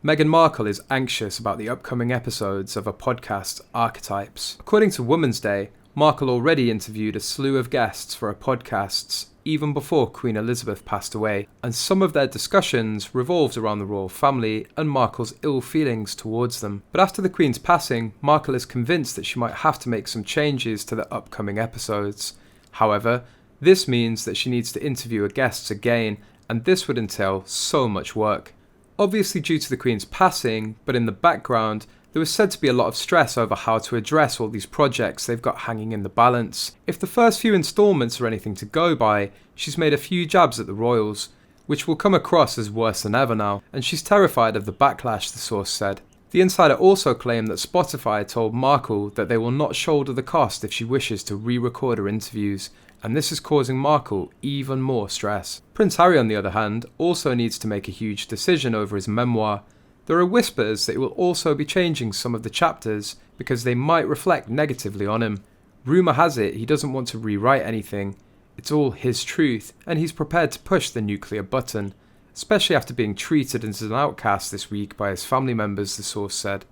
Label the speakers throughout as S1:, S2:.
S1: Meghan Markle is anxious about the upcoming episodes of her podcast, Archetypes. According to Woman's Day, Markle already interviewed a slew of guests for her podcasts, even before Queen Elizabeth passed away, and some of their discussions revolved around the royal family and Markle's ill feelings towards them. But after the Queen's passing, Markle is convinced that she might have to make some changes to the upcoming episodes. However, this means that she needs to interview her guests again, and this would entail so much work. Obviously due to the Queen's passing, but in the background, there was said to be a lot of stress over how to address all these projects they've got hanging in the balance. If the first few installments are anything to go by, she's made a few jabs at the royals, which will come across as worse than ever now, and she's terrified of the backlash, the source said. The insider also claimed that Spotify told Markle that they will not shoulder the cost if she wishes to re-record her interviews, and this is causing Markle even more stress. Prince Harry, on the other hand, also needs to make a huge decision over his memoir. There are whispers that he will also be changing some of the chapters because they might reflect negatively on him. Rumour has it he doesn't want to rewrite anything. It's all his truth, and he's prepared to push the nuclear button, especially after being treated as an outcast this week by his family members, the source said.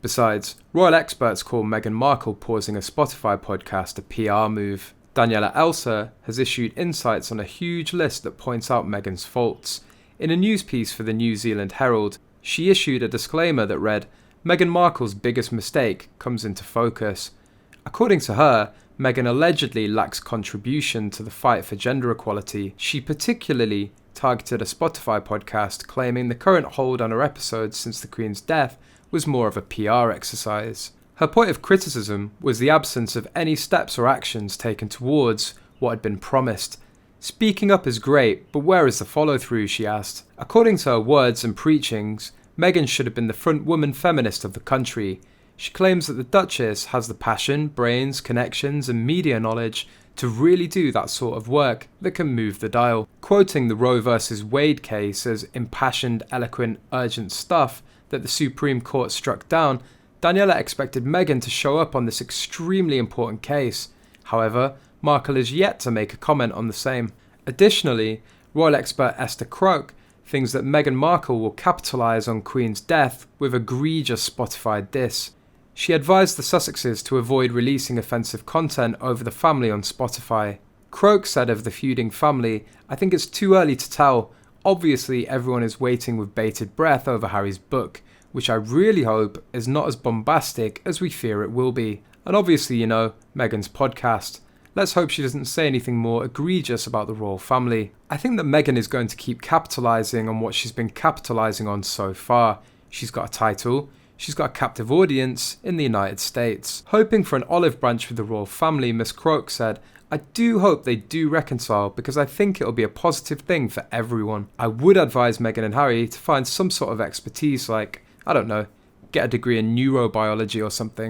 S1: Besides, royal experts call Meghan Markle pausing a Spotify podcast a PR move. Daniela Elsa has issued insights on a huge list that points out Meghan's faults. In a news piece for the New Zealand Herald, she issued a disclaimer that read, "Meghan Markle's biggest mistake comes into focus." According to her, Meghan allegedly lacks contribution to the fight for gender equality. She particularly targeted a Spotify podcast claiming the current hold on her episodes since the Queen's death was more of a PR exercise. Her point of criticism was the absence of any steps or actions taken towards what had been promised. Speaking up is great, but where is the follow-through, she asked. According to her words and preachings, Meghan should have been the front woman feminist of the country. She claims that the Duchess has the passion, brains, connections and media knowledge to really do that sort of work that can move the dial. Quoting the Roe vs. Wade case as impassioned, eloquent, urgent stuff that the Supreme Court struck down, Daniela expected Meghan to show up on this extremely important case. However, Markle is yet to make a comment on the same. Additionally, royal expert Esther Crook thinks that Meghan Markle will capitalise on Queen's death with egregious Spotify diss. She advised the Sussexes to avoid releasing offensive content over the family on Spotify. Croak said of the feuding family, "I think it's too early to tell. Obviously everyone is waiting with bated breath over Harry's book, which I really hope is not as bombastic as we fear it will be. And obviously, Meghan's podcast. Let's hope she doesn't say anything more egregious about the royal family." I think that Meghan is going to keep capitalising on what she's been capitalising on so far. She's got a title, she's got a captive audience in the United States. Hoping for an olive branch with the royal family, Miss Croak said, "I do hope they do reconcile because I think it'll be a positive thing for everyone. I would advise Meghan and Harry to find some sort of expertise like, I don't know, get a degree in neurobiology or something."